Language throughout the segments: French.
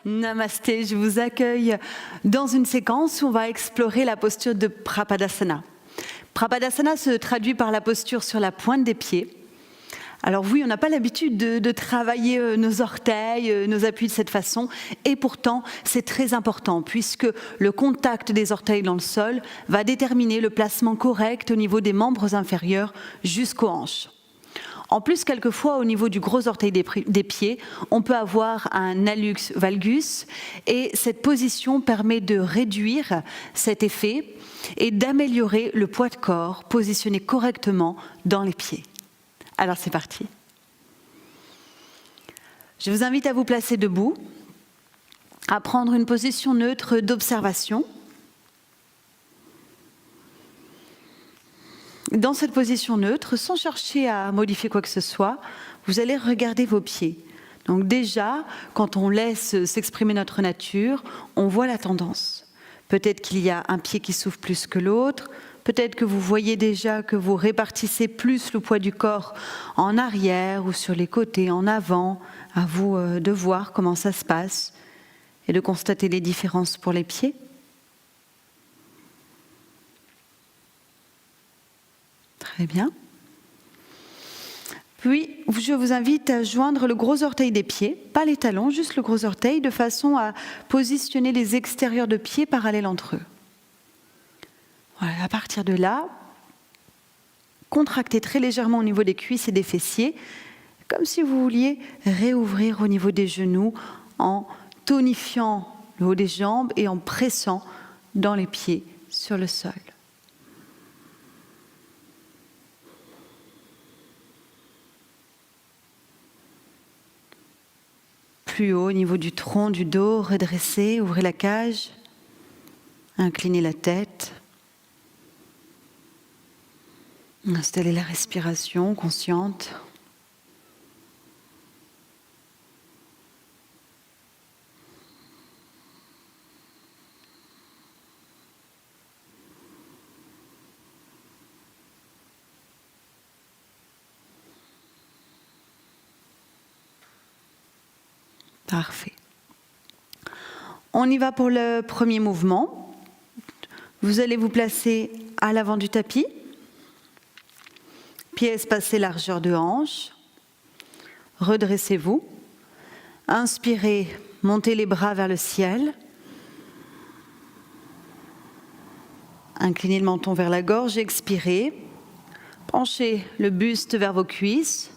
Namasté, je vous accueille dans une séquence où on va explorer la posture de Prapadasana. Prapadasana se traduit par la posture sur la pointe des pieds. Alors oui, on n'a pas l'habitude de travailler nos orteils, nos appuis de cette façon, et pourtant c'est très important puisque le contact des orteils dans le sol va déterminer le placement correct au niveau des membres inférieurs jusqu'aux hanches. En plus, quelquefois, au niveau du gros orteil des pieds, on peut avoir un hallux valgus et cette position permet de réduire cet effet et d'améliorer le poids de corps positionné correctement dans les pieds. Alors c'est parti. Je vous invite à vous placer debout, à prendre une position neutre d'observation. Dans cette position neutre, sans chercher à modifier quoi que ce soit, vous allez regarder vos pieds. Donc déjà, quand on laisse s'exprimer notre nature, on voit la tendance. Peut-être qu'il y a un pied qui souffle plus que l'autre, peut-être que vous voyez déjà que vous répartissez plus le poids du corps en arrière ou sur les côtés, en avant. À vous de voir comment ça se passe et de constater les différences pour les pieds. Très bien. Puis, je vous invite à joindre le gros orteil des pieds, pas les talons, juste le gros orteil, de façon à positionner les extérieurs de pieds parallèles entre eux. Voilà, à partir de là, contractez très légèrement au niveau des cuisses et des fessiers, comme si vous vouliez réouvrir au niveau des genoux en tonifiant le haut des jambes et en pressant dans les pieds sur le sol. Plus haut au niveau du tronc, du dos, redressez, ouvrez la cage, inclinez la tête, installez la respiration consciente. Parfait. On y va pour le premier mouvement. Vous allez vous placer à l'avant du tapis. Pieds espacés, largeur de hanche. Redressez-vous. Inspirez, montez les bras vers le ciel. Inclinez le menton vers la gorge, expirez. Penchez le buste vers vos cuisses.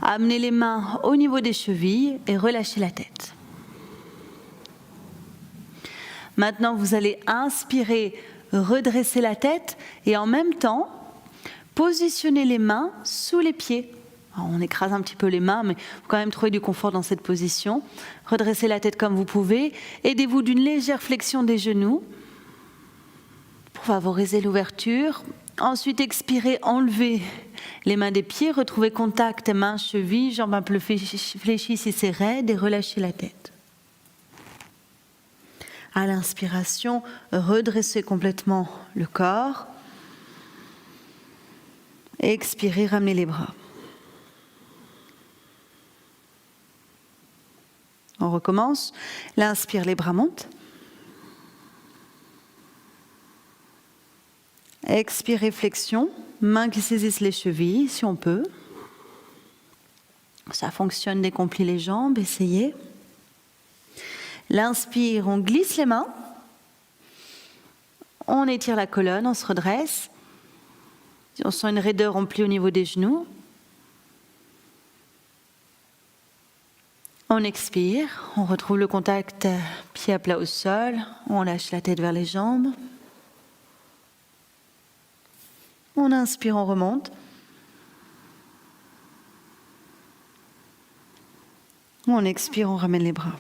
Amenez les mains au niveau des chevilles et relâchez la tête. Maintenant, vous allez inspirer, redresser la tête et en même temps, positionner les mains sous les pieds. Alors, on écrase un petit peu les mains, mais il faut quand même trouver du confort dans cette position. Redressez la tête comme vous pouvez. Aidez-vous d'une légère flexion des genoux pour favoriser l'ouverture. Ensuite, expirez, enlevez les mains des pieds, retrouvez contact mains, chevilles, jambes un peu fléchies si c'est raide et relâchez la tête. À l'inspiration, redressez complètement le corps. Expirez, ramenez les bras. On recommence. L'inspire, les bras montent. Expirez, flexion. Mains qui saisissent les chevilles, si on peut. Ça fonctionne dès qu'on plie les jambes, essayez. L'inspire, on glisse les mains. On étire la colonne, on se redresse. Si on sent une raideur, on plie au niveau des genoux. On expire, on retrouve le contact pied à plat au sol. On lâche la tête vers les jambes. On inspire, on remonte. On expire, on ramène les bras.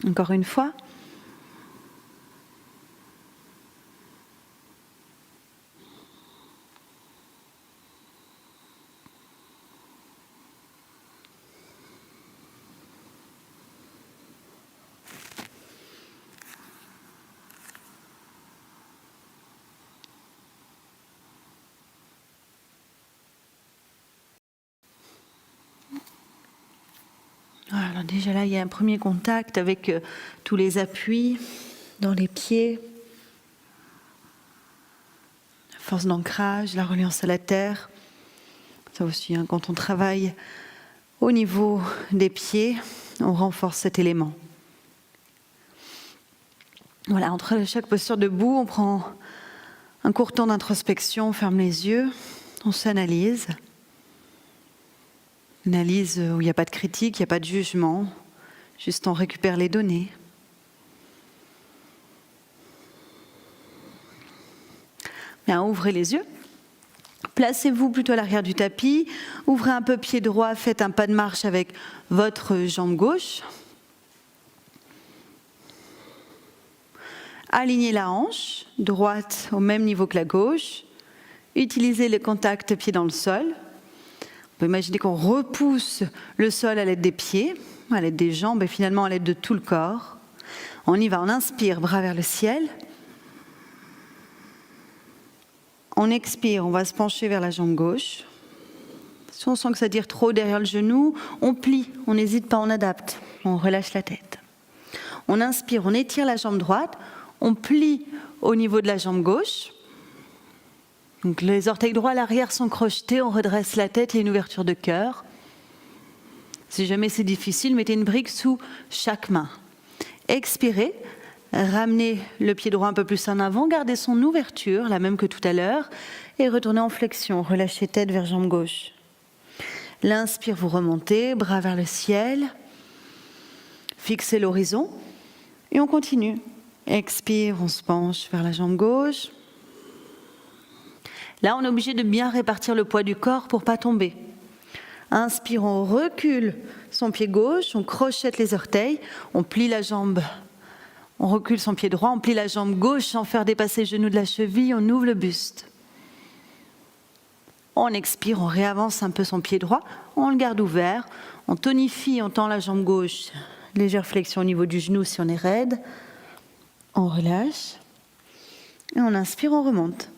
Encore une fois. Alors déjà là, il y a un premier contact avec tous les appuis dans les pieds. La force d'ancrage, la reliance à la terre. Ça aussi, hein, quand on travaille au niveau des pieds, on renforce cet élément. Voilà, entre chaque posture debout, on prend un court temps d'introspection, on ferme les yeux, on s'analyse. Analyse où il n'y a pas de critique, il n'y a pas de jugement, juste on récupère les données. Bien, ouvrez les yeux. Placez-vous plutôt à l'arrière du tapis. Ouvrez un peu pied droit, faites un pas de marche avec votre jambe gauche. Alignez la hanche, droite au même niveau que la gauche. Utilisez le contact pied dans le sol. On peut imaginer qu'on repousse le sol à l'aide des pieds, à l'aide des jambes et finalement à l'aide de tout le corps. On y va, on inspire, bras vers le ciel. On expire, on va se pencher vers la jambe gauche. Si on sent que ça tire trop derrière le genou, on plie, on n'hésite pas, on adapte, on relâche la tête. On inspire, on étire la jambe droite, on plie au niveau de la jambe gauche. Donc les orteils droits à l'arrière sont crochetés, on redresse la tête, il y a une ouverture de cœur. Si jamais c'est difficile, mettez une brique sous chaque main. Expirez, ramenez le pied droit un peu plus en avant, gardez son ouverture, la même que tout à l'heure, et retournez en flexion, relâchez tête vers jambe gauche. L'inspire, vous remontez, bras vers le ciel, fixez l'horizon, et on continue. Expire, on se penche vers la jambe gauche. Là, on est obligé de bien répartir le poids du corps pour ne pas tomber. Inspire, on recule son pied gauche, on crochette les orteils, on plie la jambe, on recule son pied droit, on plie la jambe gauche sans faire dépasser le genou de la cheville, on ouvre le buste. On expire, on réavance un peu son pied droit, on le garde ouvert, on tonifie, on tend la jambe gauche, légère flexion au niveau du genou si on est raide. On relâche et on inspire, on remonte.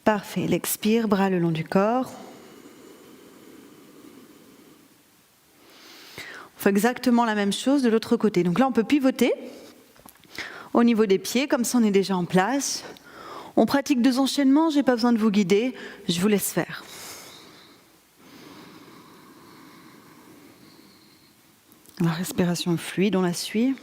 Parfait, l'expire, bras le long du corps. On fait exactement la même chose de l'autre côté. Donc là, on peut pivoter au niveau des pieds, comme ça on est déjà en place. On pratique 2 enchaînements, je n'ai pas besoin de vous guider, je vous laisse faire. La respiration fluide, on la suit.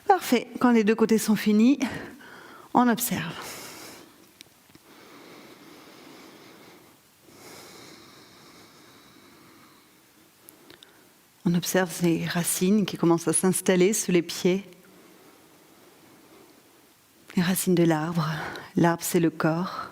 Parfait, quand les 2 côtés sont finis, on observe. On observe ces racines qui commencent à s'installer sous les pieds. Les racines de l'arbre. L'arbre, c'est le corps.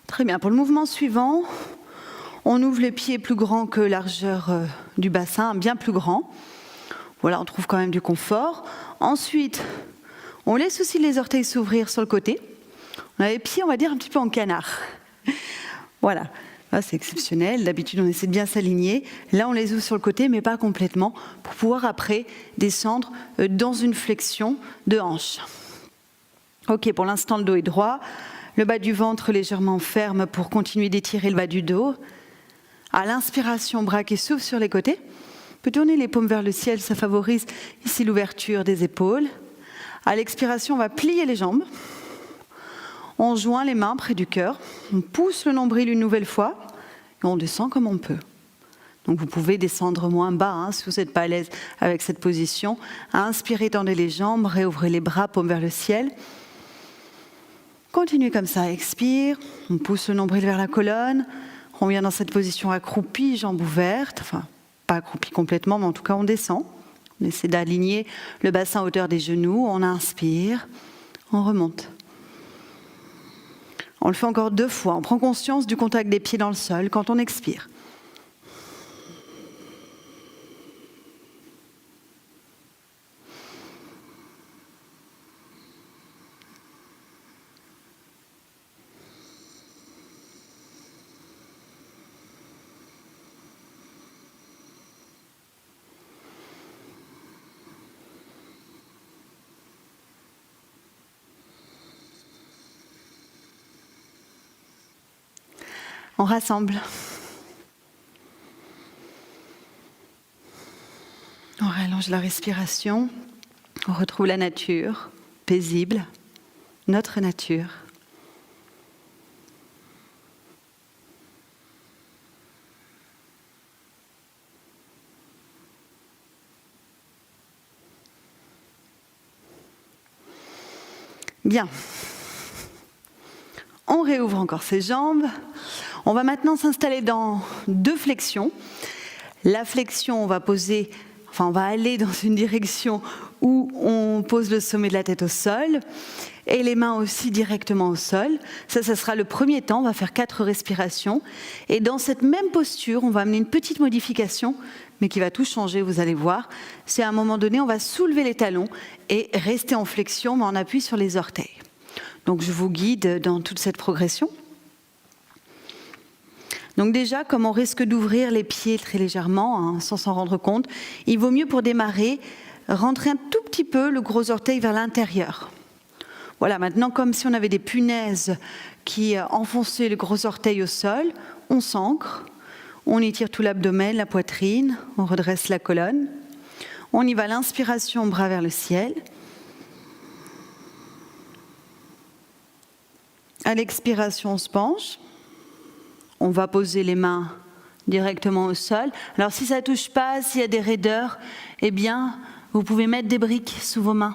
Très bien, pour le mouvement suivant, on ouvre les pieds plus grands que largeur du bassin, bien plus grand. Voilà, on trouve quand même du confort. Ensuite, on laisse aussi les orteils s'ouvrir sur le côté. On a les pieds, on va dire, un petit peu en canard. Voilà, là, c'est exceptionnel. D'habitude, on essaie de bien s'aligner. Là, on les ouvre sur le côté, mais pas complètement, pour pouvoir après descendre dans une flexion de hanche. Ok, pour l'instant, le dos est droit. Le bas du ventre légèrement ferme pour continuer d'étirer le bas du dos. À l'inspiration, bras qui s'ouvrent sur les côtés. On peut tourner les paumes vers le ciel, ça favorise ici l'ouverture des épaules. À l'expiration, on va plier les jambes. On joint les mains près du cœur. On pousse le nombril une nouvelle fois et on descend comme on peut. Donc vous pouvez descendre moins bas si vous n'êtes pas à l'aise avec cette position. Inspirez, tendez les jambes, réouvrez les bras, paumes vers le ciel. Continuez comme ça, expire. On pousse le nombril vers la colonne. On vient dans cette position accroupie, jambes ouvertes. Enfin, pas accroupie complètement, mais en tout cas on descend. On essaie d'aligner le bassin à hauteur des genoux. On inspire, on remonte. On le fait encore 2 fois. On prend conscience du contact des pieds dans le sol quand on expire. On rassemble. On rallonge la respiration. On retrouve la nature, paisible, notre nature. Bien. On réouvre encore ses jambes. On va maintenant s'installer dans 2 flexions. La flexion, on va aller dans une direction où on pose le sommet de la tête au sol et les mains aussi directement au sol. Ça sera le premier temps. On va faire 4 respirations. Et dans cette même posture, on va amener une petite modification, mais qui va tout changer, vous allez voir. C'est à un moment donné, on va soulever les talons et rester en flexion, mais en appui sur les orteils. Donc je vous guide dans toute cette progression. Donc déjà, comme on risque d'ouvrir les pieds très légèrement, sans s'en rendre compte, il vaut mieux pour démarrer, rentrer un tout petit peu le gros orteil vers l'intérieur. Voilà, maintenant comme si on avait des punaises qui enfonçaient le gros orteil au sol, on s'ancre, on étire tout l'abdomen, la poitrine, on redresse la colonne. On y va, l'inspiration, bras vers le ciel. À l'expiration, on se penche. On va poser les mains directement au sol. Alors si ça ne touche pas, s'il y a des raideurs, eh bien, vous pouvez mettre des briques sous vos mains.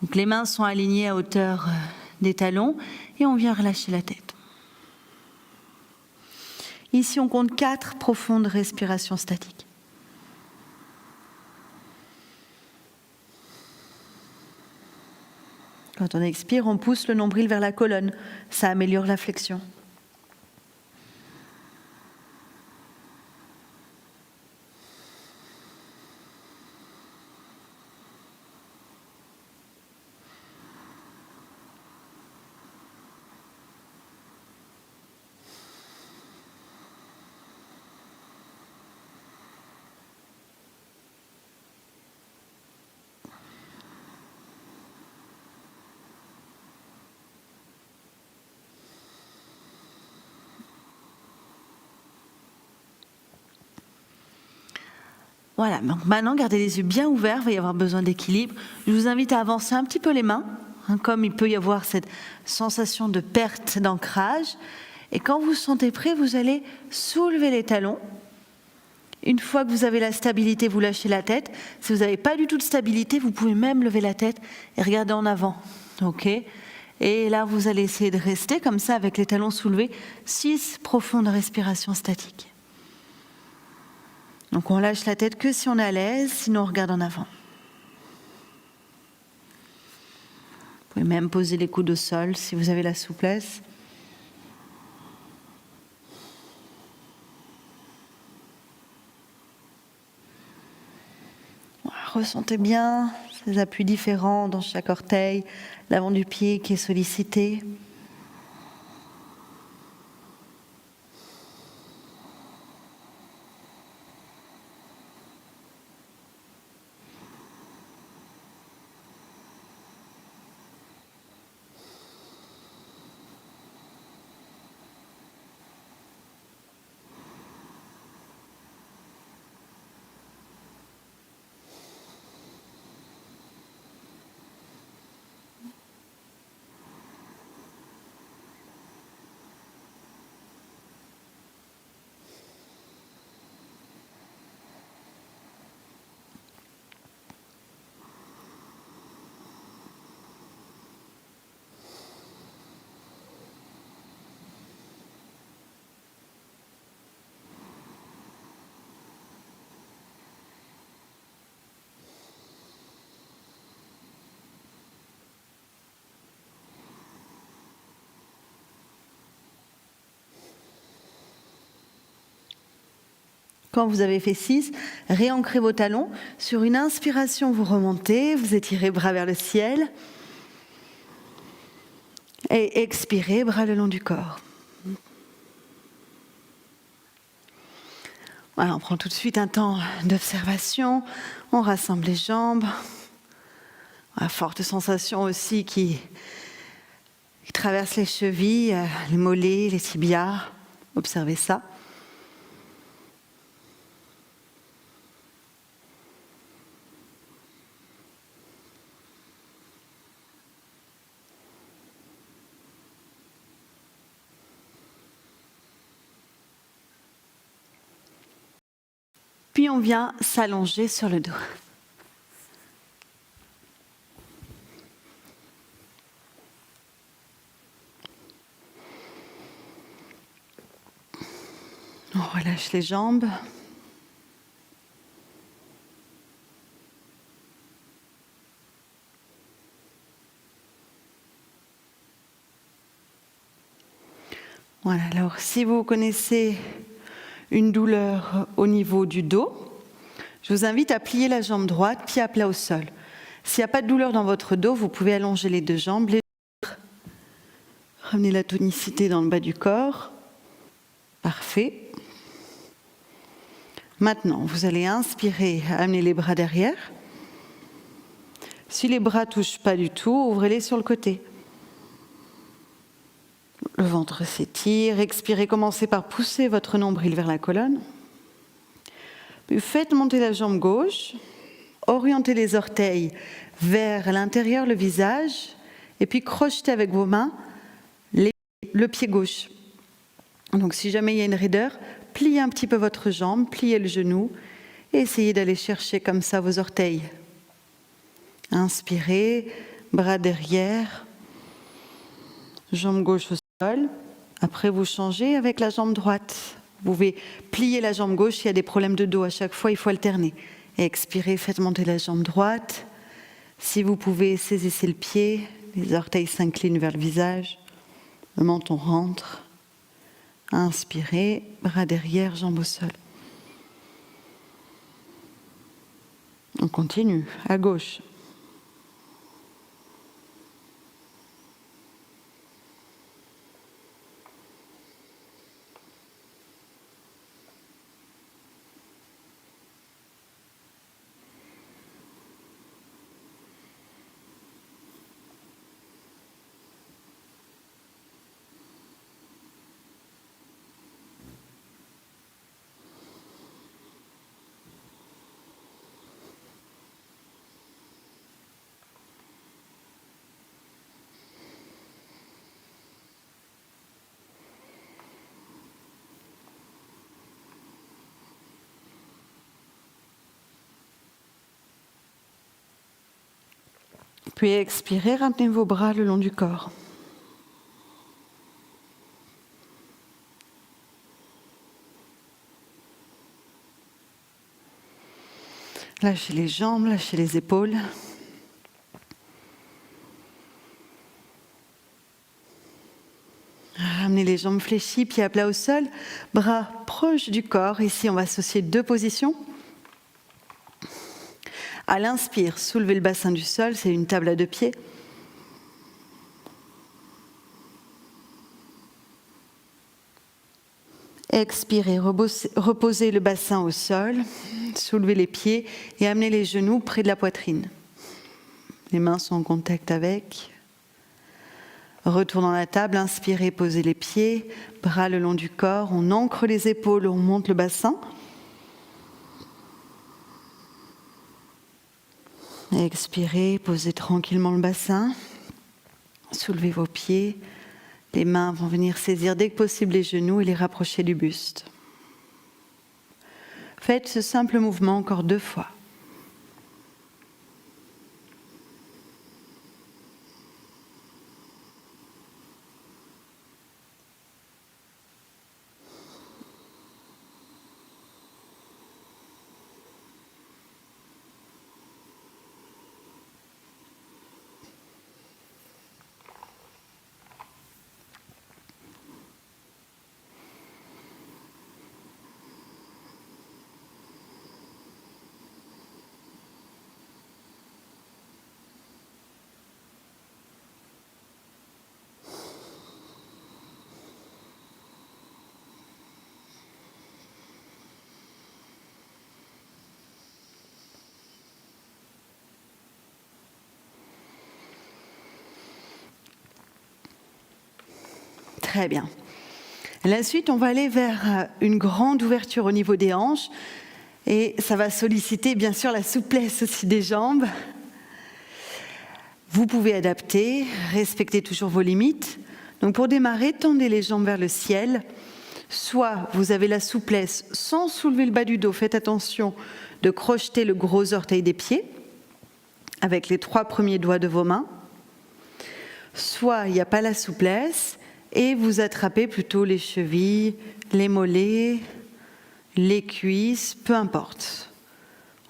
Donc les mains sont alignées à hauteur des talons et on vient relâcher la tête. Ici, on compte 4 profondes respirations statiques. Quand on expire, on pousse le nombril vers la colonne. Ça améliore la flexion. Voilà, donc maintenant gardez les yeux bien ouverts, il va y avoir besoin d'équilibre. Je vous invite à avancer un petit peu les mains, comme il peut y avoir cette sensation de perte d'ancrage. Et quand vous vous sentez prêt, vous allez soulever les talons. Une fois que vous avez la stabilité, vous lâchez la tête. Si vous n'avez pas du tout de stabilité, vous pouvez même lever la tête et regarder en avant. Ok ? Et là, vous allez essayer de rester comme ça avec les talons soulevés. 6 profondes respirations statiques. Donc on lâche la tête que si on est à l'aise, sinon on regarde en avant. Vous pouvez même poser les coudes au sol si vous avez la souplesse. Ressentez bien ces appuis différents dans chaque orteil, l'avant du pied qui est sollicité. Quand vous avez fait 6, réancrez vos talons. Sur une inspiration, vous remontez, vous étirez bras vers le ciel. Et expirez, bras le long du corps. Voilà, on prend tout de suite un temps d'observation. On rassemble les jambes. Voilà, forte sensation aussi qui traverse les chevilles, les mollets, les tibias. Observez ça. Puis on vient s'allonger sur le dos. On relâche les jambes. Voilà, alors si vous connaissez une douleur au niveau du dos, je vous invite à plier la jambe droite, pied à plat au sol. S'il n'y a pas de douleur dans votre dos, vous pouvez allonger les deux jambes. Ramenez la tonicité dans le bas du corps. Parfait. Maintenant, vous allez inspirer, amener les bras derrière. Si les bras ne touchent pas du tout, ouvrez-les sur le côté. Le ventre s'étire. Expirez, commencez par pousser votre nombril vers la colonne. Puis faites monter la jambe gauche. Orientez les orteils vers l'intérieur, le visage. Et puis crochetez avec vos mains le pied gauche. Donc si jamais il y a une raideur, pliez un petit peu votre jambe, pliez le genou et essayez d'aller chercher comme ça vos orteils. Inspirez, bras derrière, jambe gauche au sol. Après vous changez avec la jambe droite. Vous pouvez plier la jambe gauche s'il y a des problèmes de dos. À chaque fois, il faut alterner. Et expirez, faites monter la jambe droite. Si vous pouvez, saisissez le pied, les orteils s'inclinent vers le visage, le menton rentre. Inspirez, bras derrière, jambes au sol. On continue, à gauche. Puis expirez, ramenez vos bras le long du corps. Lâchez les jambes, lâchez les épaules. Ramenez les jambes fléchies, pieds à plat au sol, bras proches du corps. Ici, on va associer deux positions. À l'inspire, soulevez le bassin du sol, c'est une table à deux pieds. Expirez, reposez le bassin au sol, soulevez les pieds et amenez les genoux près de la poitrine. Les mains sont en contact avec. Retour dans la table, inspirez, posez les pieds, bras le long du corps, on ancre les épaules, on monte le bassin. Expirez, posez tranquillement le bassin, soulevez vos pieds, les mains vont venir saisir dès que possible les genoux et les rapprocher du buste. Faites ce simple mouvement encore 2 fois. Très bien. La suite, on va aller vers une grande ouverture au niveau des hanches et ça va solliciter bien sûr la souplesse aussi des jambes. Vous pouvez adapter, respecter toujours vos limites. Donc pour démarrer, tendez les jambes vers le ciel. Soit vous avez la souplesse sans soulever le bas du dos, faites attention de crocheter le gros orteil des pieds avec les 3 premiers doigts de vos mains. Soit il n'y a pas la souplesse et vous attrapez plutôt les chevilles, les mollets, les cuisses, peu importe.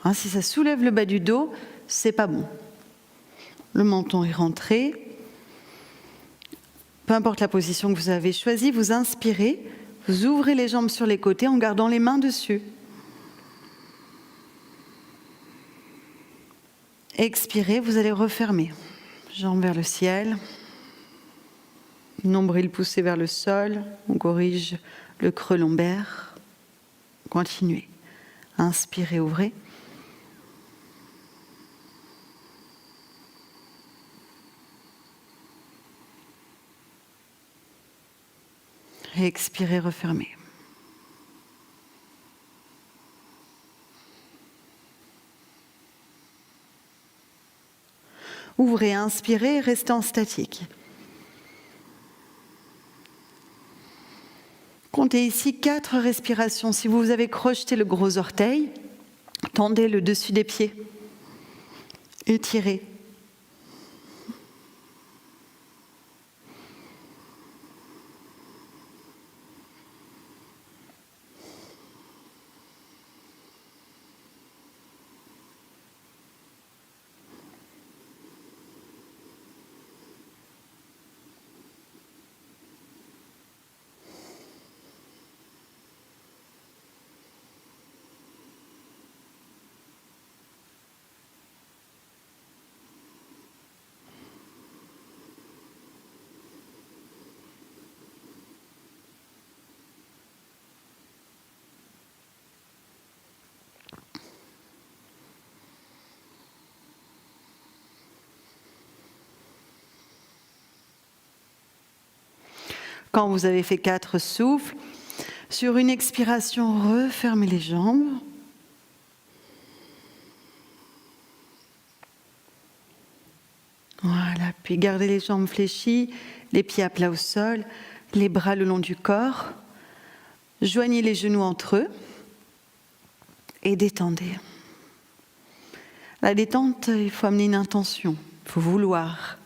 Hein, si ça soulève le bas du dos, c'est pas bon. Le menton est rentré. Peu importe la position que vous avez choisie, vous inspirez, vous ouvrez les jambes sur les côtés en gardant les mains dessus. Expirez, vous allez refermer. Jambes vers le ciel. Nombril poussé vers le sol. On corrige le creux lombaire. Continuez. Inspirez, ouvrez. Expirez, refermez. Ouvrez, inspirez, restez en statique. Comptez ici 4 respirations. Si vous avez crocheté le gros orteil, tendez le dessus des pieds. Étirez. Quand vous avez fait 4 souffles, sur une expiration, refermez les jambes. Voilà, puis gardez les jambes fléchies, les pieds à plat au sol, les bras le long du corps. Joignez les genoux entre eux et détendez. La détente, il faut amener une intention, il faut vouloir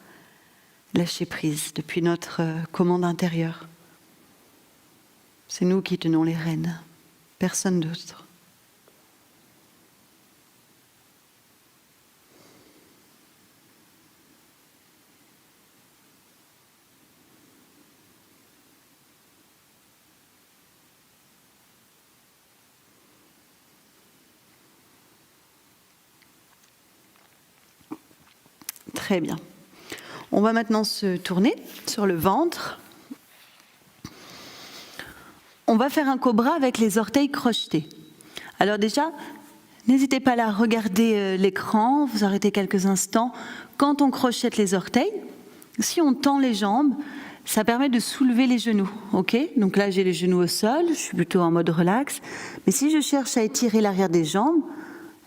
lâcher prise depuis notre commande intérieure. C'est nous qui tenons les rênes, personne d'autre. Très bien. On va maintenant se tourner sur le ventre. On va faire un cobra avec les orteils crochetés. Alors déjà, n'hésitez pas à regarder l'écran, vous arrêtez quelques instants. Quand on crochette les orteils, si on tend les jambes, ça permet de soulever les genoux. Ok ? Donc là, j'ai les genoux au sol, je suis plutôt en mode relax. Mais si je cherche à étirer l'arrière des jambes,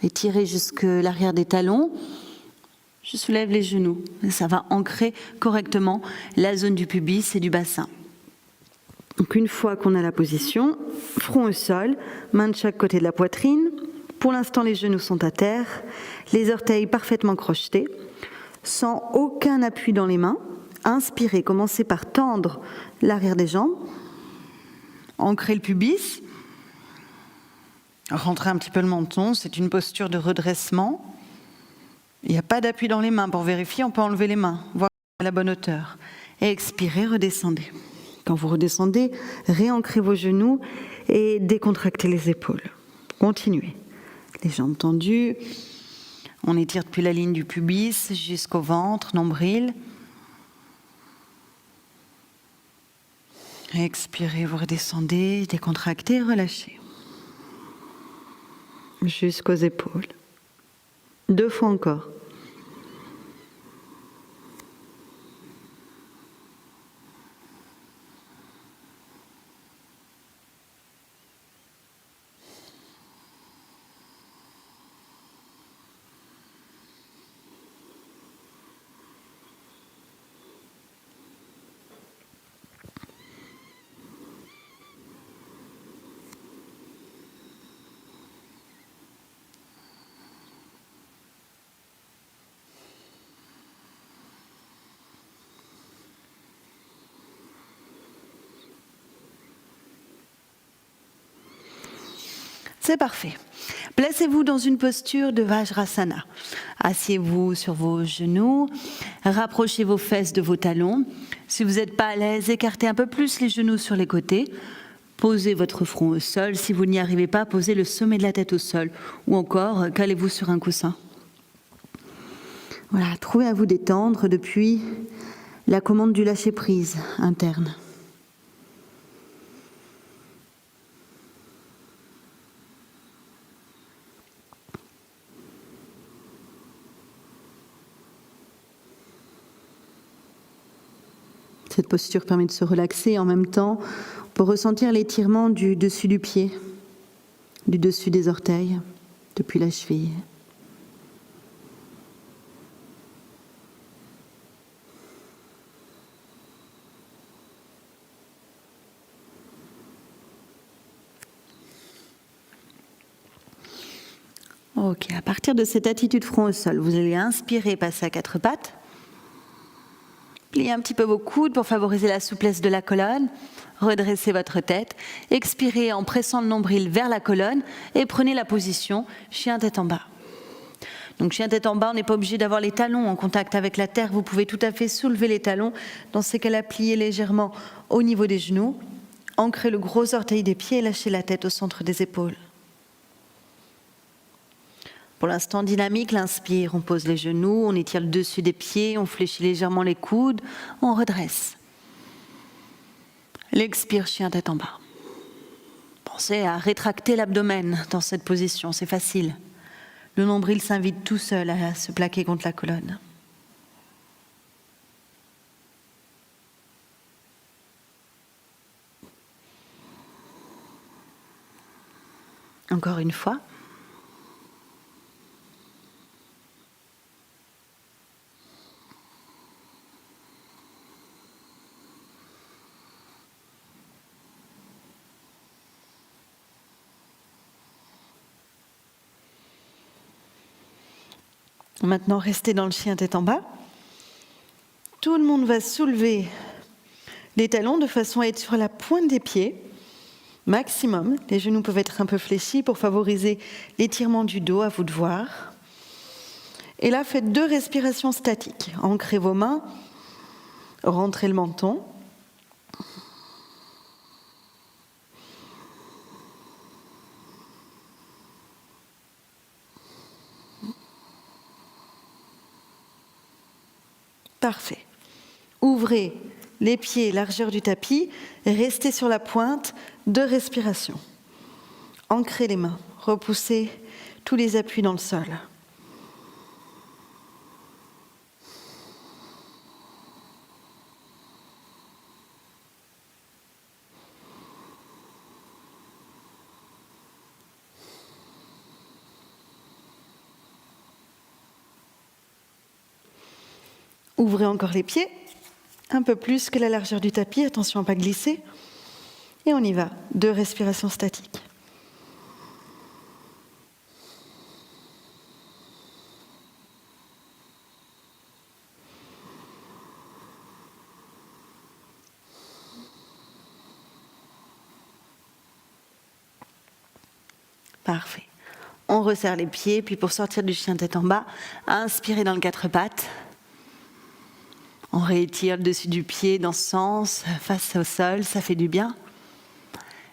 étirer jusque l'arrière des talons, je soulève les genoux. Ça va ancrer correctement la zone du pubis et du bassin. Donc une fois qu'on a la position, front au sol, main de chaque côté de la poitrine. Pour l'instant, les genoux sont à terre, les orteils parfaitement crochetés, sans aucun appui dans les mains. Inspirez, commencez par tendre l'arrière des jambes, ancrer le pubis, rentrer un petit peu le menton, c'est une posture de redressement. Il n'y a pas d'appui dans les mains. Pour vérifier, on peut enlever les mains, voir à la bonne hauteur. Et expirez, redescendez. Quand vous redescendez, réancrez vos genoux et décontractez les épaules. Continuez. Les jambes tendues. On étire depuis la ligne du pubis jusqu'au ventre, nombril. Expirez, vous redescendez, décontractez, relâchez. Jusqu'aux épaules. 2 fois encore. C'est parfait. Placez-vous dans une posture de Vajrasana. Asseyez-vous sur vos genoux, rapprochez vos fesses de vos talons. Si vous n'êtes pas à l'aise, écartez un peu plus les genoux sur les côtés. Posez votre front au sol. Si vous n'y arrivez pas, posez le sommet de la tête au sol. Ou encore, calez-vous sur un coussin. Voilà, trouvez à vous détendre depuis la commande du lâcher-prise interne. Cette posture permet de se relaxer et en même temps, on peut ressentir l'étirement du dessus du pied, du dessus des orteils, depuis la cheville. Ok, à partir de cette attitude front au sol, vous allez inspirer, passer à quatre pattes. Pliez un petit peu vos coudes pour favoriser la souplesse de la colonne. Redressez votre tête. Expirez en pressant le nombril vers la colonne et prenez la position chien tête en bas. Donc chien tête en bas, on n'est pas obligé d'avoir les talons en contact avec la terre. Vous pouvez tout à fait soulever les talons. Dans ces cas-là, pliez légèrement au niveau des genoux. Ancrez le gros orteil des pieds et lâchez la tête au centre des épaules. Pour l'instant dynamique, l'inspire, on pose les genoux, on étire le dessus des pieds, on fléchit légèrement les coudes, on redresse. L'expire, chien tête en bas. Pensez à rétracter l'abdomen dans cette position, c'est facile. Le nombril s'invite tout seul à se plaquer contre la colonne. Encore une fois. Maintenant, restez dans le chien tête en bas. Tout le monde va soulever les talons de façon à être sur la pointe des pieds, maximum. Les genoux peuvent être un peu fléchis pour favoriser l'étirement du dos, à vous de voir. Et là, faites 2 respirations statiques. Ancrez vos mains, rentrez le menton. Parfait. Ouvrez les pieds, largeur du tapis, restez sur la pointe, 2 respirations. Ancrez les mains, repoussez tous les appuis dans le sol. Ouvrez encore les pieds, un peu plus que la largeur du tapis, attention à ne pas glisser. Et on y va, 2 respirations statiques. Parfait. On resserre les pieds, puis pour sortir du chien tête en bas, inspirez dans le 4 pattes. On réétire le dessus du pied dans ce sens, face au sol, ça fait du bien.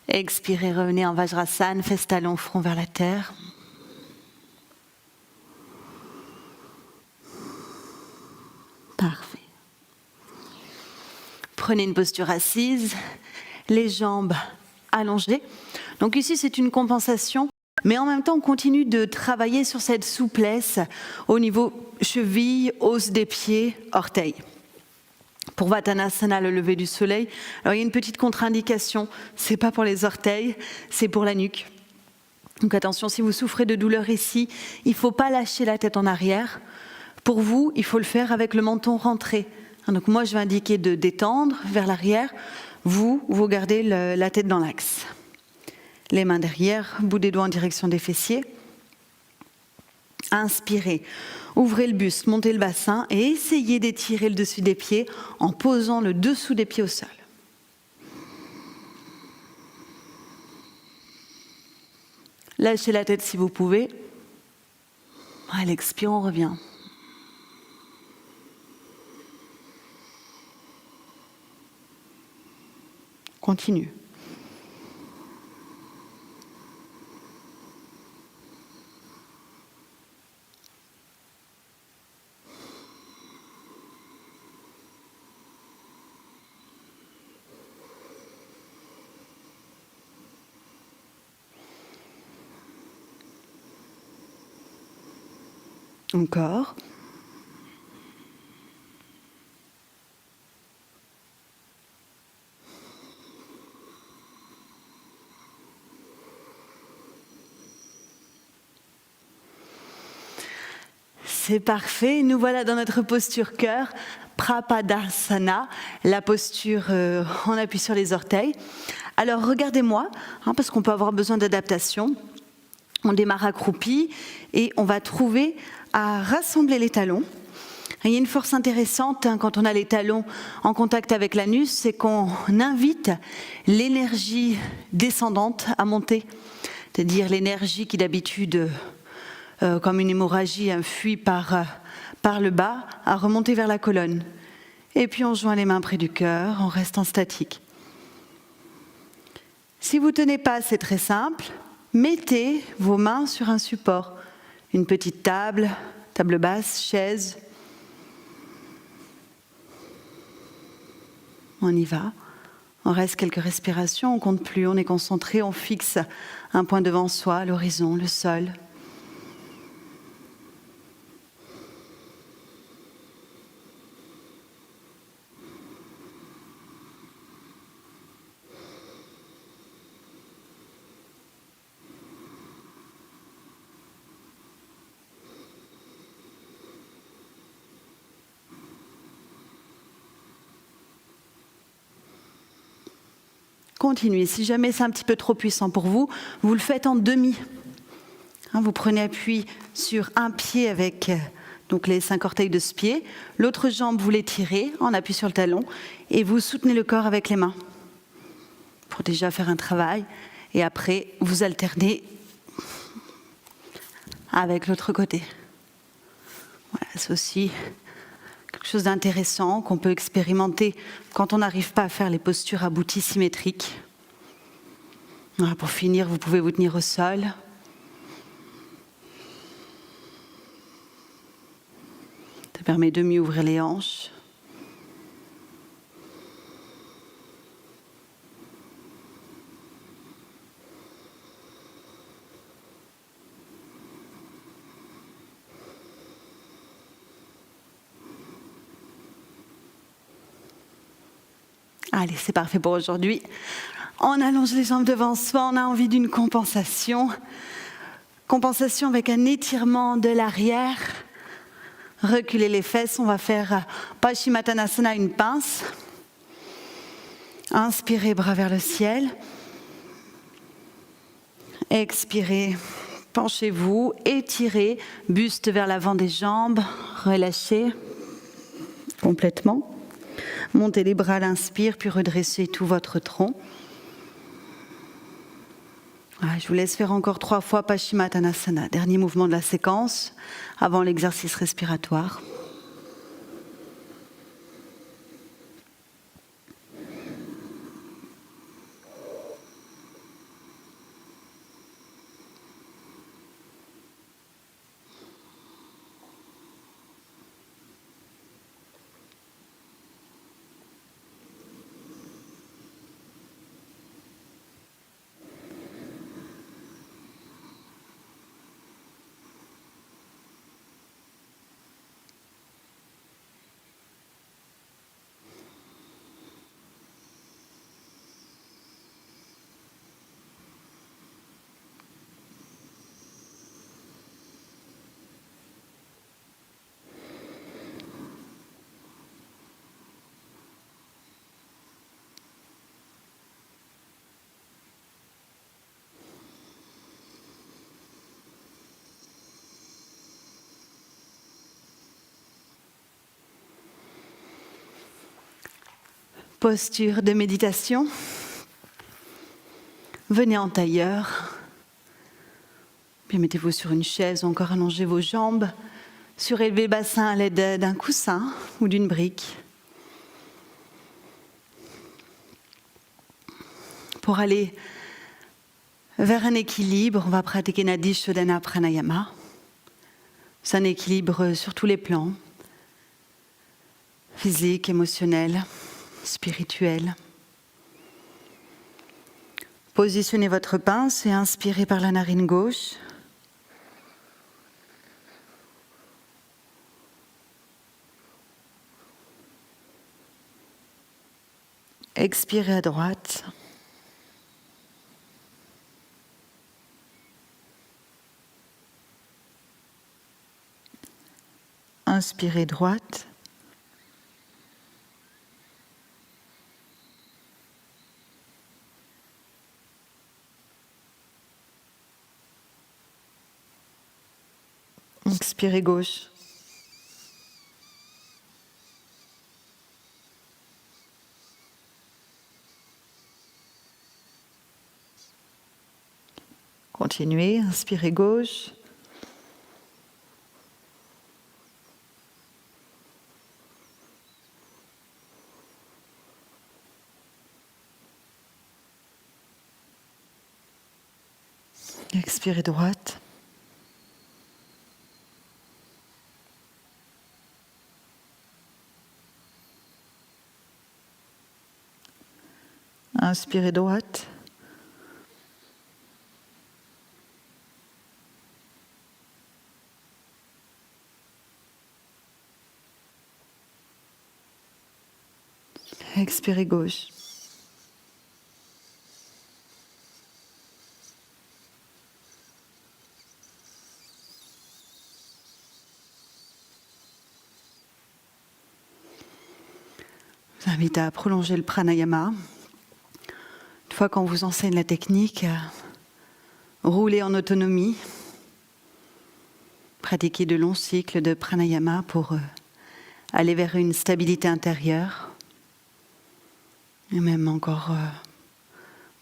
Expirez, revenez en Vajrasana, fesses talons, front vers la terre. Parfait. Prenez une posture assise, les jambes allongées. Donc ici, c'est une compensation, mais en même temps, on continue de travailler sur cette souplesse au niveau cheville, os des pieds, orteils. Pour Vattanasana, le lever du soleil, alors il y a une petite contre-indication, c'est pas pour les orteils, c'est pour la nuque. Donc attention, si vous souffrez de douleur ici, il ne faut pas lâcher la tête en arrière. Pour vous, il faut le faire avec le menton rentré. Donc moi, je vais indiquer de détendre vers l'arrière. Vous gardez la tête dans l'axe. Les mains derrière, bout des doigts en direction des fessiers. Inspirez. Ouvrez le buste, montez le bassin et essayez d'étirer le dessus des pieds en posant le dessous des pieds au sol. Lâchez la tête si vous pouvez. À l'expire, on revient. Continue. Encore. C'est parfait. Nous voilà dans notre posture cœur, Prapadasana, la posture en appui sur les orteils. Alors regardez-moi, parce qu'on peut avoir besoin d'adaptation. On démarre accroupi et on va trouver à rassembler les talons. Il y a une force intéressante quand on a les talons en contact avec l'anus, c'est qu'on invite l'énergie descendante à monter, c'est-à-dire l'énergie qui d'habitude, comme une hémorragie, fuit par le bas, à remonter vers la colonne. Et puis on joint les mains près du cœur, on reste en statique. Si vous ne tenez pas, c'est très simple. Mettez vos mains sur un support, une petite table, table basse, chaise. On y va. On reste quelques respirations, on ne compte plus, on est concentré, on fixe un point devant soi, l'horizon, le sol. Continuez. Si jamais c'est un petit peu trop puissant pour vous, vous le faites en demi. Vous prenez appui sur un pied avec donc les 5 orteils de ce pied. L'autre jambe, vous l'étirez en appui sur le talon et vous soutenez le corps avec les mains pour déjà faire un travail. Et après, vous alternez avec l'autre côté. Voilà, c'est aussi quelque chose d'intéressant qu'on peut expérimenter quand on n'arrive pas à faire les postures abouties symétriques. Voilà, pour finir, vous pouvez vous tenir au sol. Ça permet de mieux ouvrir les hanches. Allez, c'est parfait pour aujourd'hui. On allonge les jambes devant soi, on a envie d'une compensation. Compensation avec un étirement de l'arrière. Reculez les fesses, on va faire Paschimottanasana, une pince. Inspirez, bras vers le ciel. Expirez, penchez-vous, étirez, buste vers l'avant des jambes, relâchez complètement. Montez les bras à l'inspire, puis redressez tout votre tronc. Voilà, je vous laisse faire encore 3 fois Paschimottanasana. Dernier mouvement de la séquence, avant l'exercice respiratoire. Posture de méditation. Venez en tailleur. Puis mettez-vous sur une chaise ou encore allongez vos jambes. Surélevez le bassin à l'aide d'un coussin ou d'une brique. Pour aller vers un équilibre, on va pratiquer Nadi Shodhana Pranayama. C'est un équilibre sur tous les plans, physique, émotionnel, spirituel. Positionnez votre pince et inspirez par la narine gauche. Expirez à droite. Inspirez droite. Expirez gauche. Continuez, inspirez gauche. Expirez droite. Inspirez droite. Expirez gauche. Je vous invite à prolonger le pranayama. Une fois qu'on vous enseigne la technique, roulez en autonomie. Pratiquez de longs cycles de pranayama pour aller vers une stabilité intérieure. Et même encore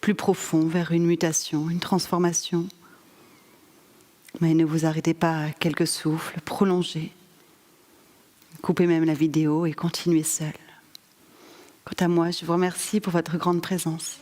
plus profond, vers une mutation, une transformation. Mais ne vous arrêtez pas à quelques souffles, prolongez. Coupez même la vidéo et continuez seul. Quant à moi, je vous remercie pour votre grande présence.